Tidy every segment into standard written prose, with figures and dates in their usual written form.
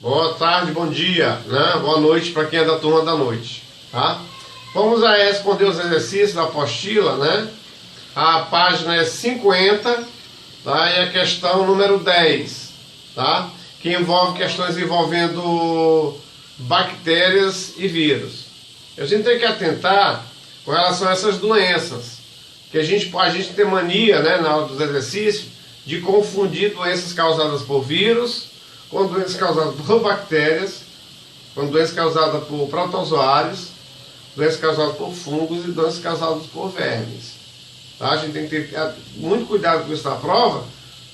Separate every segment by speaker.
Speaker 1: Boa tarde, bom dia, né? Boa noite para quem é da turma da noite, tá? Vamos aí responder os exercícios da apostila, né? A página é 50, tá? E a questão número 10, tá? Que envolve questões envolvendo bactérias e vírus. A gente tem que atentar com relação a essas doenças, que a gente tem mania, né, na hora dos exercícios, de confundir doenças causadas por vírus com doenças causadas por bactérias, com doenças causadas por protozoários, doenças causadas por fungos e doenças causadas por vermes. Tá? A gente tem que ter muito cuidado com isso na prova,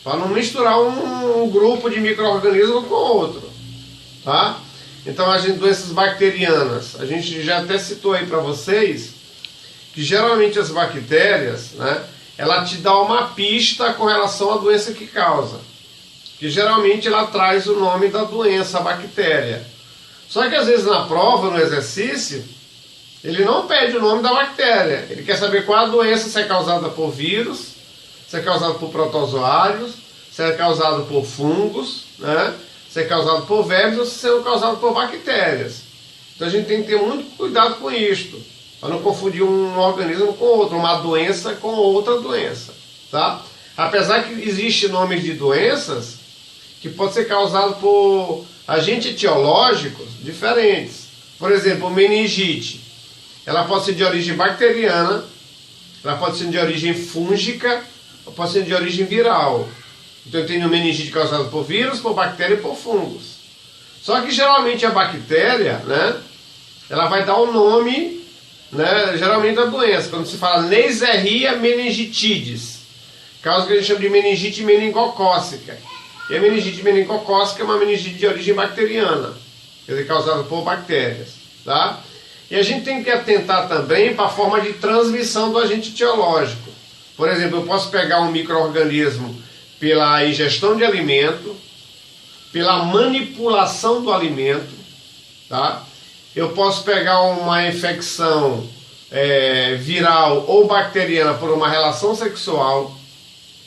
Speaker 1: para não misturar um grupo de micro-organismos com outro. Tá? Então, doenças bacterianas, a gente já até citou aí para vocês, que geralmente as bactérias, né, ela te dá uma pista com relação à doença que causa. Que geralmente ela traz o nome da doença, a bactéria. Só que às vezes na prova, no exercício, ele não pede o nome da bactéria. Ele quer saber qual a doença, se é causada por vírus, se é causada por protozoários, se é causada por fungos, né? Se é causada por vermes ou se é causada por bactérias. Então a gente tem que ter muito cuidado com isto, para não confundir um organismo com outro, uma doença com outra doença. Tá? Apesar que existem nomes de doenças que pode ser causado por agentes etiológicos diferentes. Por exemplo, meningite. Ela pode ser de origem bacteriana, ela pode ser de origem fúngica, ou pode ser de origem viral. Então eu tenho meningite causada por vírus, por bactéria e por fungos. Só que geralmente a bactéria, né, ela vai dar o nome, né, geralmente da doença. Quando se fala Neisseria meningitidis, causa que a gente chama de meningite meningocócica. E a meningite meningocócica é uma meningite de origem bacteriana, quer dizer, causada por bactérias. Tá? E a gente tem que atentar também para a forma de transmissão do agente etiológico. Por exemplo, eu posso pegar um micro-organismo pela ingestão de alimento, pela manipulação do alimento. Tá? Eu posso pegar uma infecção viral ou bacteriana por uma relação sexual,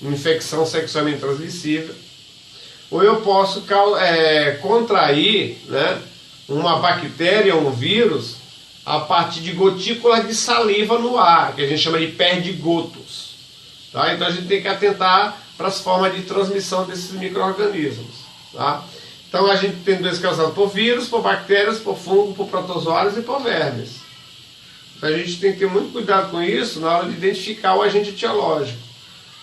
Speaker 1: uma infecção sexualmente transmissível. Ou eu posso contrair, né, uma bactéria ou um vírus a partir de gotículas de saliva no ar, que a gente chama de perdigotos. Tá? Então a gente tem que atentar para as formas de transmissão desses micro-organismos. Tá? Então a gente tem doenças causadas por vírus, por bactérias, por fungo, por protozoários e por vermes. Então a gente tem que ter muito cuidado com isso na hora de identificar o agente etiológico,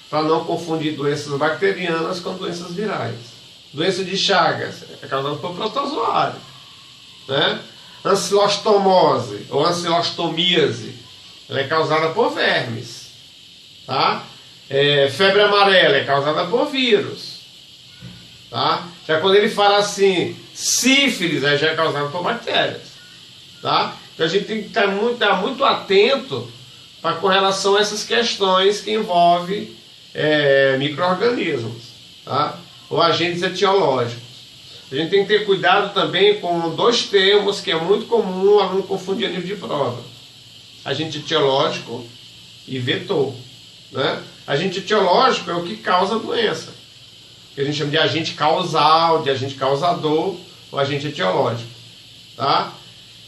Speaker 1: para não confundir doenças bacterianas com doenças virais. Doença de Chagas é causada por protozoário, né? Ancilostomose ou ancilostomíase, ela é causada por vermes. Tá? Febre amarela é causada por vírus. Tá? Já quando ele fala assim, sífilis, já é causada por bactérias. Tá? Então a gente tem que estar muito atento com relação a essas questões que envolvem micro-organismos, tá? Ou agentes etiológicos. A gente tem que ter cuidado também com dois termos que é muito comum o aluno confundir a nível de prova: agente etiológico e vetor. Né? Agente etiológico é o que causa a doença, que a gente chama de agente causal, de agente causador, ou agente etiológico. Tá?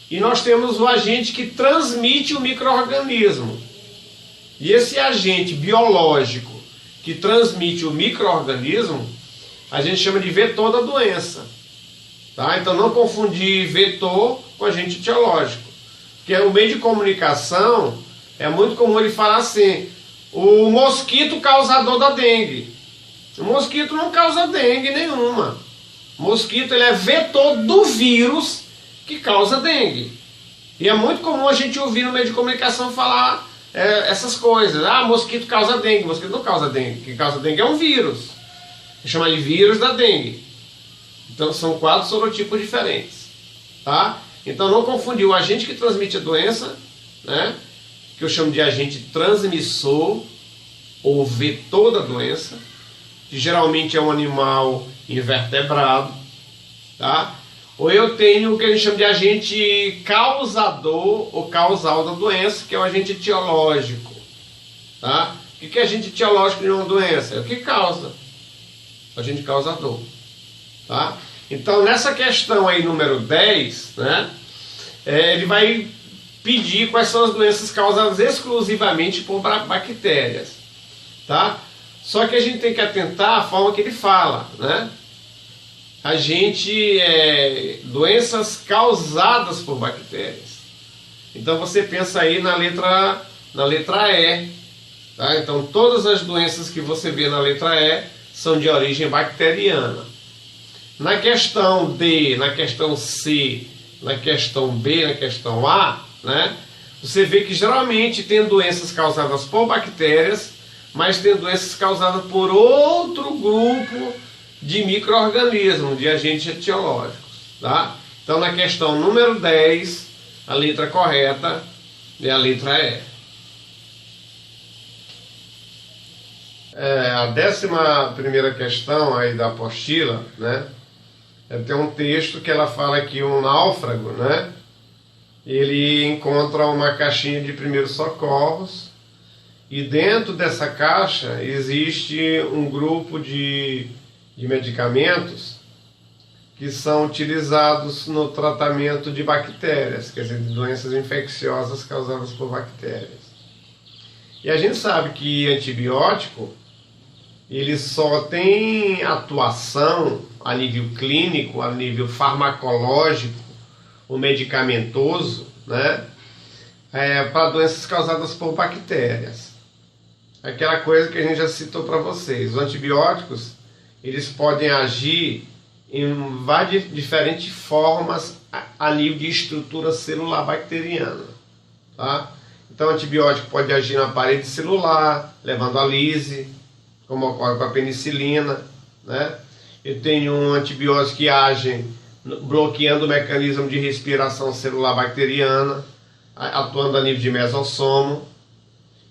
Speaker 1: E nós temos o agente que transmite o micro-organismo. E esse agente biológico que transmite o micro-organismo, a gente chama de vetor da doença. Tá? Então não confundir vetor com agente etiológico. Porque o meio de comunicação é muito comum ele falar assim: o mosquito causador da dengue. O mosquito não causa dengue nenhuma. O mosquito ele é vetor do vírus que causa dengue. E é muito comum a gente ouvir no meio de comunicação falar essas coisas. Ah, mosquito causa dengue. Mosquito não causa dengue. O que causa dengue é um vírus. Chama de vírus da dengue. Então são 4 sorotipos diferentes. Tá? Então não confundir o agente que transmite a doença, né, que eu chamo de agente transmissor ou vetor da doença, que geralmente é um animal invertebrado. Tá? Ou eu tenho o que a gente chama de agente causador ou causal da doença, que é o agente etiológico. Tá? O que é agente etiológico de uma doença? É o que causa. Agente causador. Tá? Então, nessa questão aí, número 10, né, ele vai pedir quais são as doenças causadas exclusivamente por bactérias, tá? Só que a gente tem que atentar à forma que ele fala, né? Doenças causadas por bactérias. Então você pensa aí na letra E, tá? Então todas as doenças que você vê na letra E são de origem bacteriana. Na questão D, na questão C, na questão B, na questão A, né? Você vê que geralmente tem doenças causadas por bactérias, mas tem doenças causadas por outro grupo de micro-organismos, de agentes etiológicos, tá? Então, na questão número 10, a letra correta é a letra E. A 11ª questão aí da apostila, né? Tem um texto que ela fala que um náufrago, né? Ele encontra uma caixinha de primeiros socorros e dentro dessa caixa existe um grupo de medicamentos que são utilizados no tratamento de bactérias, quer dizer, de doenças infecciosas causadas por bactérias. E a gente sabe que antibiótico, ele só tem atuação a nível clínico, a nível farmacológico, ou medicamentoso, né, para doenças causadas por bactérias. Aquela coisa que a gente já citou para vocês. Os antibióticos, eles podem agir em várias diferentes formas a nível de estrutura celular bacteriana, tá? Então, o antibiótico pode agir na parede celular, levando a lise, como ocorre com a penicilina, né? Eu tenho um antibiótico que age bloqueando o mecanismo de respiração celular bacteriana, atuando a nível de mesossomo.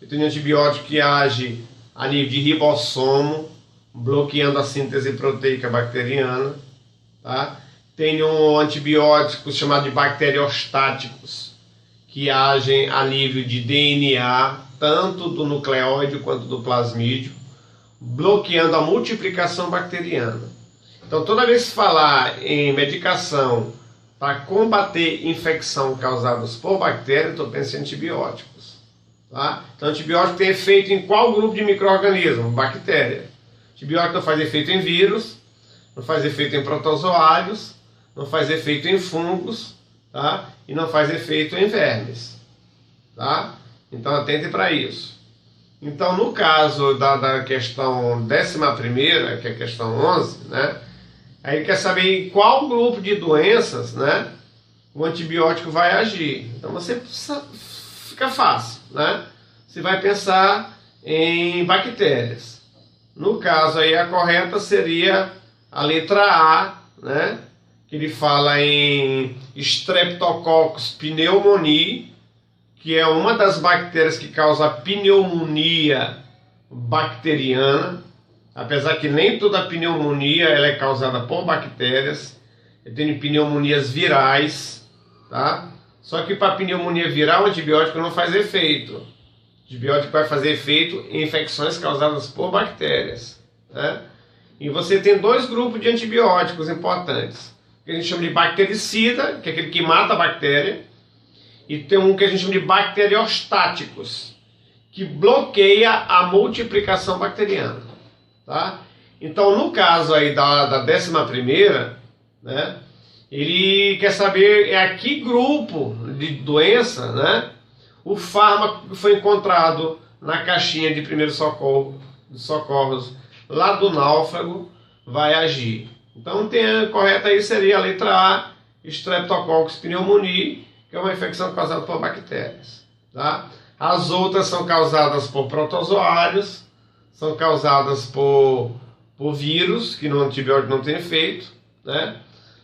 Speaker 1: Eu tenho um antibiótico que age a nível de ribossomo, bloqueando a síntese proteica bacteriana, tá? Tenho um antibiótico chamado de bacteriostáticos, que agem a nível de DNA, tanto do nucleóide quanto do plasmídio, bloqueando a multiplicação bacteriana. Então, toda vez que falar em medicação para combater infecção causadas por bactérias, estou pensando em antibióticos, tá? Então, antibiótico tem efeito em qual grupo de micro-organismo? Bactéria. Antibiótico não faz efeito em vírus, não faz efeito em protozoários, não faz efeito em fungos, tá? E não faz efeito em vermes, tá? Então, atente para isso. Então, no caso da questão 11ª, que é a questão 11, né? Aí quer saber em qual grupo de doenças, né, o antibiótico vai agir. Então você fica fácil, né? Você vai pensar em bactérias. No caso aí a correta seria a letra A, né? Que ele fala em Streptococcus pneumoniae, que é uma das bactérias que causa a pneumonia bacteriana. Apesar que nem toda pneumonia ela é causada por bactérias, tem pneumonias virais, tá? Só que para pneumonia viral o antibiótico não faz efeito. O antibiótico vai fazer efeito em infecções causadas por bactérias, né? E você tem dois grupos de antibióticos importantes, que a gente chama de bactericida, que é aquele que mata a bactéria, e tem um que a gente chama de bacteriostáticos, que bloqueia a multiplicação bacteriana. Tá? Então, no caso aí da 11ª, né, ele quer saber a que grupo de doença, né, o fármaco que foi encontrado na caixinha de primeiros socorros lá do náufrago vai agir. Então, a correta aí seria a letra A, Streptococcus pneumoniae, que é uma infecção causada por bactérias. Tá? As outras são causadas por protozoários, são causadas por vírus, que no antibiótico não tem efeito, né?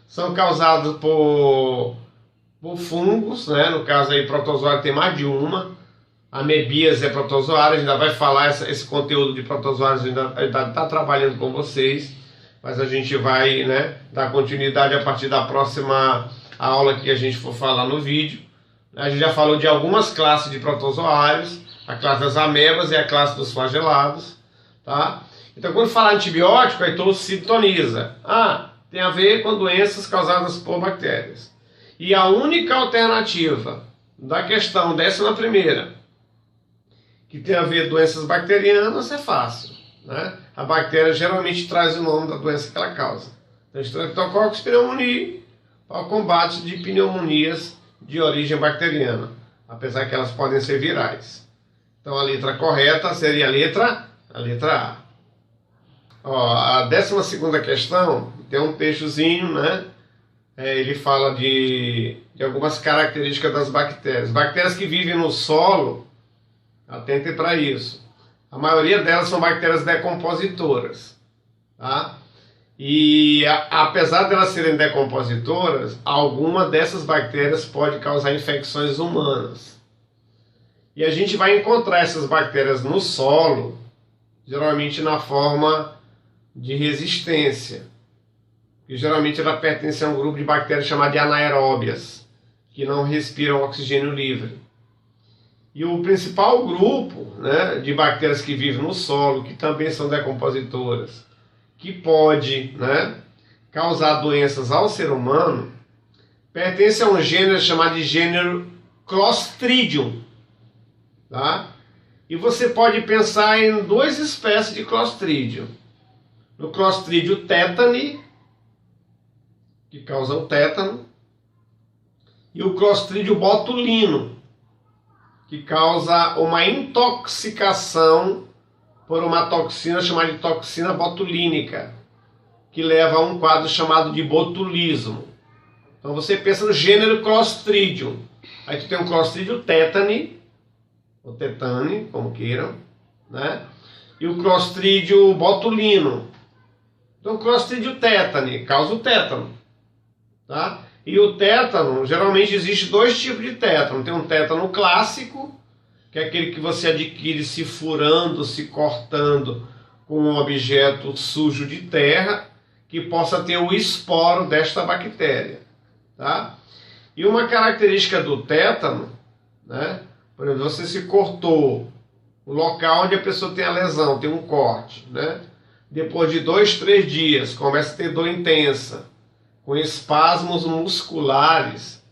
Speaker 1: São causadas por fungos, né? No caso aí, protozoário tem mais de uma. Amebíase é protozoário, a gente ainda vai falar esse conteúdo de protozoários, ainda está trabalhando com vocês, mas a gente vai, né, dar continuidade a partir da próxima aula que a gente for falar no vídeo. A gente já falou de algumas classes de protozoários, a classe das amebas e a classe dos flagelados. Tá? Então, quando falar antibiótico, aí todo se sintoniza. tem a ver com doenças causadas por bactérias. E a única alternativa da questão 11ª, que tem a ver com doenças bacterianas, é fácil, né? A bactéria geralmente traz o nome da doença que ela causa. Então, Streptococcus pneumoniae para o combate de pneumonias de origem bacteriana, apesar que elas podem ser virais. Então, a letra correta seria a letra A. Ó, a 12ª questão tem um textozinho, né? Ele fala de algumas características das bactérias. Bactérias que vivem no solo, atentem para isso. A maioria delas são bactérias decompositoras, tá? E apesar de elas serem decompositoras, alguma dessas bactérias pode causar infecções humanas. E a gente vai encontrar essas bactérias no solo, geralmente na forma de resistência. E geralmente ela pertence a um grupo de bactérias chamado de anaeróbias, que não respiram oxigênio livre. E o principal grupo, né, de bactérias que vivem no solo, que também são decompositoras, que pode, né, causar doenças ao ser humano, pertence a um gênero chamado de gênero Clostridium. Tá? E você pode pensar em duas espécies de Clostridium. No Clostridium tetani, que causa o tétano, e o Clostridium botulino, que causa uma intoxicação por uma toxina chamada de toxina botulínica, que leva a um quadro chamado de botulismo. Então você pensa no gênero Clostridium. Aí tu tem o Clostridium tetani, ou tetani, como queiram, né? E o Clostridium botulino. Então o Clostridium tetani causa o tétano, tá? E o tétano, geralmente existe dois tipos de tétano. Tem um tétano clássico, que é aquele que você adquire se furando, se cortando com um objeto sujo de terra, que possa ter o esporo desta bactéria, tá? E uma característica do tétano, né? Por exemplo, você se cortou o local onde a pessoa tem a lesão, tem um corte, né? Depois de 2, 3 dias, começa a ter dor intensa, com espasmos musculares,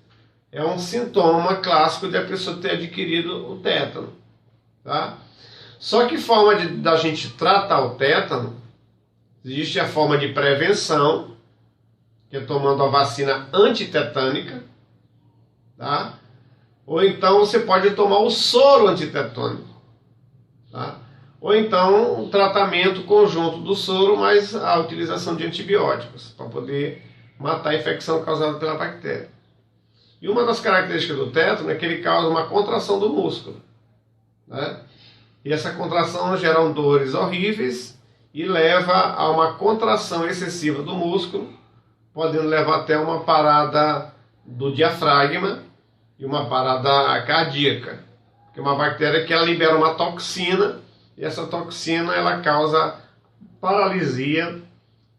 Speaker 1: é um sintoma clássico de a pessoa ter adquirido o tétano, tá? Só que forma da gente tratar o tétano, existe a forma de prevenção, que é tomando a vacina antitetânica, tá? Ou então você pode tomar o soro antitetânico, tá? Ou então um tratamento conjunto do soro mais a utilização de antibióticos, para poder matar a infecção causada pela bactéria. E uma das características do tétano é que ele causa uma contração do músculo, né? E essa contração gera dores horríveis e leva a uma contração excessiva do músculo, podendo levar até uma parada do diafragma e uma parada cardíaca. Que é uma bactéria que ela libera uma toxina, e essa toxina ela causa paralisia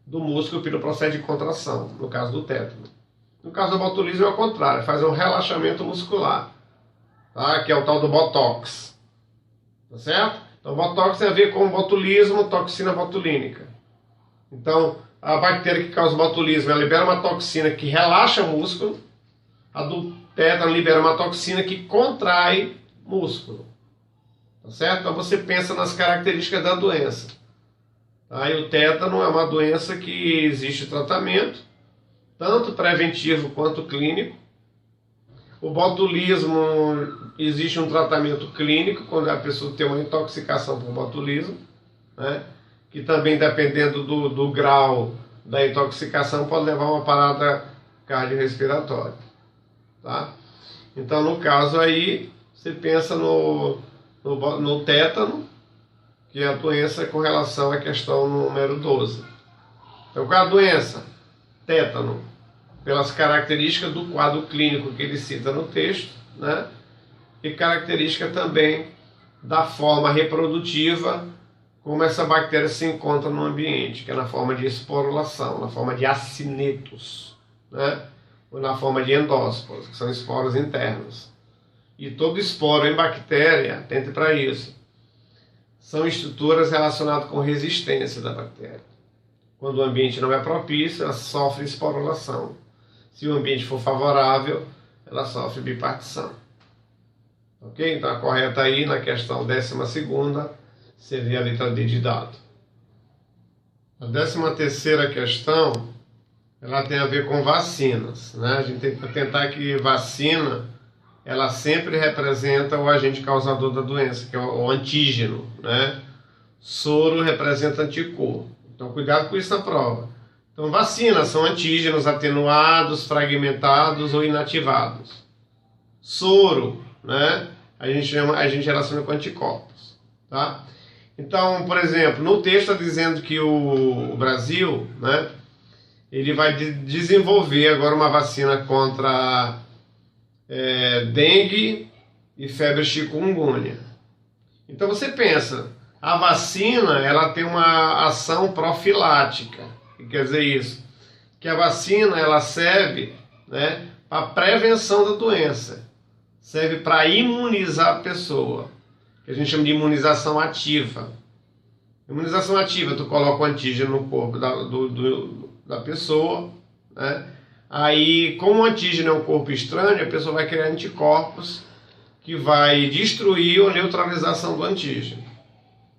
Speaker 1: do músculo pelo processo de contração, no caso do tétano. No caso do botulismo é o contrário, faz um relaxamento muscular, tá? Que é o tal do botox, tá certo? Então botox tem a ver com botulismo, toxina botulínica. Então a bactéria que causa o botulismo, ela libera uma toxina que relaxa o músculo, a do tétano libera uma toxina que contrai músculo, tá certo? Então você pensa nas características da doença. Aí o tétano é uma doença que existe tratamento, tanto preventivo quanto clínico. O botulismo, existe um tratamento clínico, quando a pessoa tem uma intoxicação por botulismo, né? Que também, dependendo do grau da intoxicação, pode levar a uma parada cardiorrespiratória, tá? Então, no caso aí, você pensa no tétano, que é a doença com relação à questão número 12. Então, qual é a doença? Tétano, pelas características do quadro clínico que ele cita no texto, né? E característica também da forma reprodutiva, como essa bactéria se encontra no ambiente, que é na forma de esporulação, na forma de acinetos, né? Ou na forma de endósporos, que são esporos internos. E todo esporo em bactéria, atente para isso, são estruturas relacionadas com resistência da bactéria. Quando o ambiente não é propício, ela sofre esporulação. Se o ambiente for favorável, ela sofre bipartição. Ok? Então a correta aí na questão 12ª seria a letra D de dado. A 13ª questão, ela tem a ver com vacinas, né? A gente tem que tentar que vacina, ela sempre representa o agente causador da doença, que é o antígeno, né? Soro representa anticorpo. Então cuidado com isso na prova. Então vacinas são antígenos atenuados, fragmentados ou inativados. Soro, né? A gente relaciona com anticorpos, tá? Então, por exemplo, no texto está dizendo que o Brasil, né, ele vai desenvolver agora uma vacina contra dengue e febre chikungunya. Então você pensa, a vacina ela tem uma ação profilática. O que quer dizer isso? Que a vacina ela serve, né, para prevenção da doença, serve para imunizar a pessoa, que a gente chama de imunização ativa. Imunização ativa, tu coloca o antígeno no corpo da pessoa, né? Aí, como o antígeno é um corpo estranho, a pessoa vai criar anticorpos que vai destruir ou neutralizar a ação do antígeno.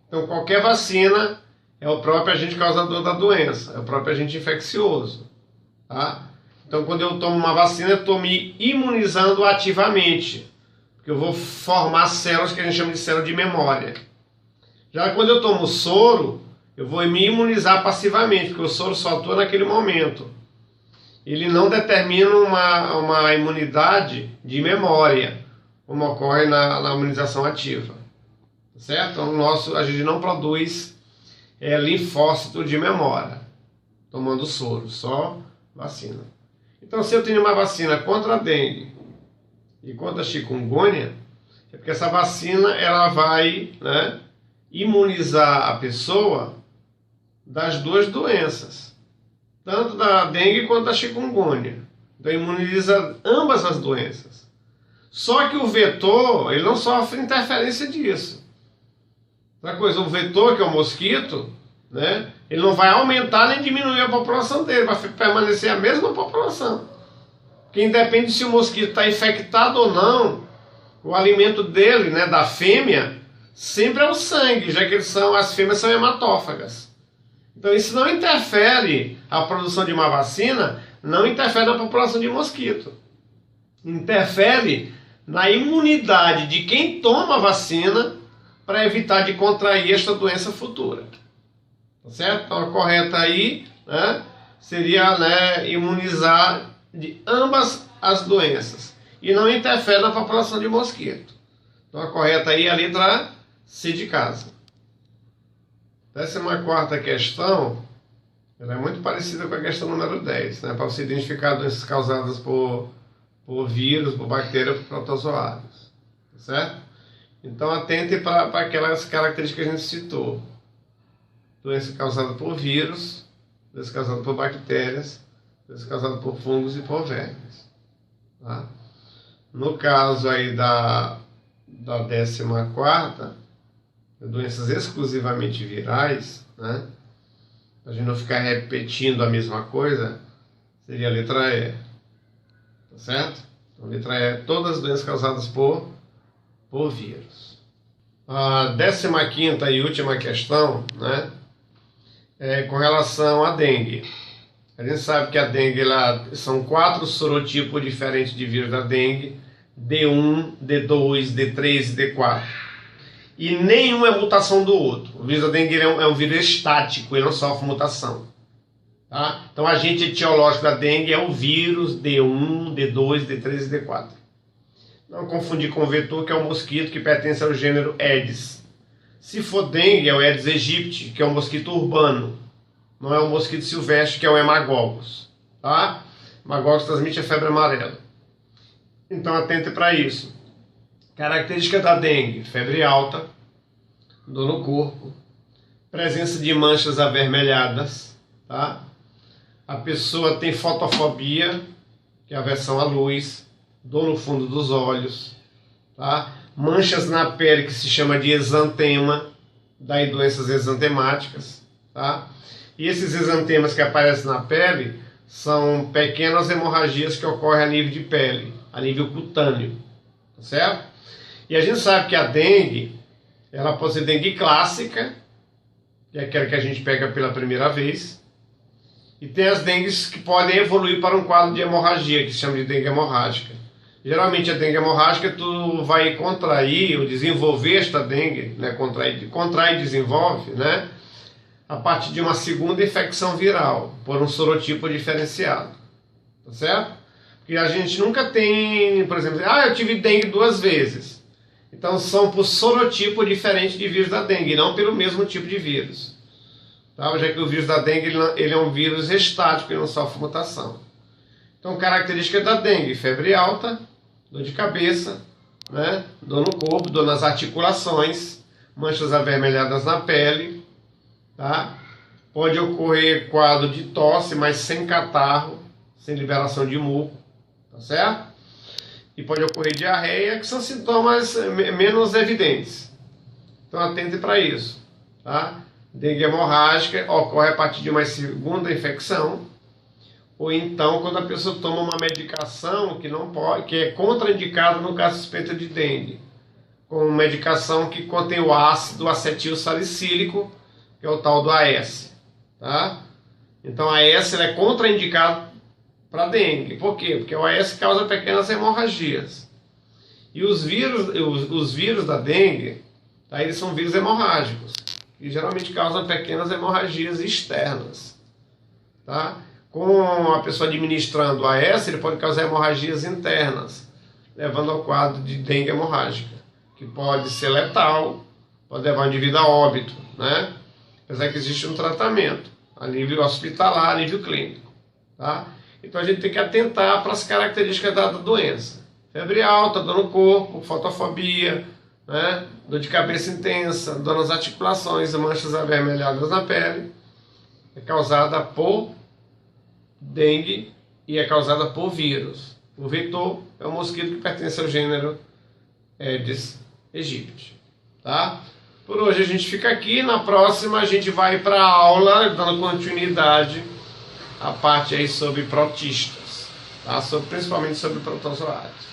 Speaker 1: Então, qualquer vacina é o próprio agente causador da doença, é o próprio agente infeccioso, tá? Então, quando eu tomo uma vacina, eu estou me imunizando ativamente, porque eu vou formar células que a gente chama de célula de memória. Já quando eu tomo soro, eu vou me imunizar passivamente, porque o soro só atua naquele momento. Ele não determina uma imunidade de memória, como ocorre na imunização ativa. Certo? Então, a gente não produz linfócito de memória, tomando soro, só vacina. Então, se eu tenho uma vacina contra a dengue e contra a chikungunya, é porque essa vacina ela vai, né, imunizar a pessoa das duas doenças, tanto da dengue quanto da chikungunya. Então imuniza ambas as doenças. Só que o vetor, ele não sofre interferência disso. Outra coisa, o vetor, que é o mosquito, né, ele não vai aumentar nem diminuir a população dele, vai permanecer a mesma população. Porque independe se o mosquito está infectado ou não, o alimento dele, né, da fêmea, sempre é o sangue, já que as fêmeas são hematófagas. Então isso não interfere a produção de uma vacina, não interfere na população de mosquito. Interfere na imunidade de quem toma a vacina para evitar de contrair esta doença futura. Tá certo? Então a correta aí, né, seria, né, imunizar de ambas as doenças. E não interfere na população de mosquito. Então a correta aí é a letra C de casa. 14ª questão, ela é muito parecida com a questão número 10, né? Para você identificar doenças causadas por vírus, por bactérias, por protozoários. Certo? Então atente para aquelas características que a gente citou. Doença causada por vírus, doença causada por bactérias, doença causada por fungos e por vermes. Tá? No caso aí da 14ª, doenças exclusivamente virais, né? A gente não ficar repetindo a mesma coisa, seria a letra E. Tá certo? Então, letra E, todas as doenças causadas por vírus. A 15ª e última questão, né, é com relação à dengue. A gente sabe que a dengue são 4 sorotipos diferentes de vírus da dengue: D1, D2, D3 e D4. E nenhum é mutação do outro. O vírus da dengue é um vírus estático, ele não sofre mutação. Tá? Então, o agente etiológico da dengue é o vírus D1, D2, D3 e D4. Não confundir com o vetor, que é o mosquito, que pertence ao gênero Aedes. Se for dengue, é o Aedes aegypti, que é um mosquito urbano. Não é o mosquito silvestre, que é o Hemagogos. Tá? Hemagogos transmite a febre amarela. Então, atente para isso. Característica da dengue: febre alta, dor no corpo, presença de manchas avermelhadas, tá? A pessoa tem fotofobia, que é a aversão à luz, dor no fundo dos olhos, tá? Manchas na pele, que se chama de exantema, daí doenças exantemáticas, tá? E esses exantemas que aparecem na pele são pequenas hemorragias que ocorrem a nível de pele, a nível cutâneo, tá certo? E a gente sabe que a dengue, ela pode ser dengue clássica, que é aquela que a gente pega pela primeira vez, e tem as dengues que podem evoluir para um quadro de hemorragia, que se chama de dengue hemorrágica. Geralmente a dengue hemorrágica tu vai contrair ou desenvolver esta dengue, né? Contrai e desenvolve, né? A partir de uma segunda infecção viral, por um sorotipo diferenciado, tá certo? Porque a gente nunca tem, por exemplo, eu tive dengue 2 vezes. Então são por sorotipo diferente de vírus da dengue, não pelo mesmo tipo de vírus. Tá? Já que o vírus da dengue ele é um vírus estático e não sofre mutação. Então, característica da dengue: febre alta, dor de cabeça, né? Dor no corpo, dor nas articulações, manchas avermelhadas na pele, tá? Pode ocorrer quadro de tosse, mas sem catarro, sem liberação de muco, tá certo? E pode ocorrer diarreia, que são sintomas menos evidentes. Então, atente para isso, tá? Dengue hemorrágica ocorre a partir de uma segunda infecção, ou então quando a pessoa toma uma medicação que não pode, que é contraindicada no caso suspeito de dengue, com medicação que contém o ácido acetil salicílico, que é o tal do AS, tá? Então a AS ele é contraindicado para dengue. Por quê? Porque o AS causa pequenas hemorragias. E os vírus da dengue, tá? Eles são vírus hemorrágicos, que geralmente causam pequenas hemorragias externas, tá? Com a pessoa administrando a AS, ele pode causar hemorragias internas, levando ao quadro de dengue hemorrágica, que pode ser letal, pode levar o indivíduo a óbito, né? Apesar que existe um tratamento a nível hospitalar, a nível clínico, tá? Então a gente tem que atentar para as características da doença: febre alta, dor no corpo, fotofobia, né? Dor de cabeça intensa, dor nas articulações, manchas avermelhadas na pele. É causada por dengue e é causada por vírus. O vetor é um mosquito que pertence ao gênero Aedes aegypti, tá? Por hoje a gente fica aqui. Na próxima a gente vai para a aula, dando continuidade à parte aí sobre protistas, tá? Principalmente sobre protozoários.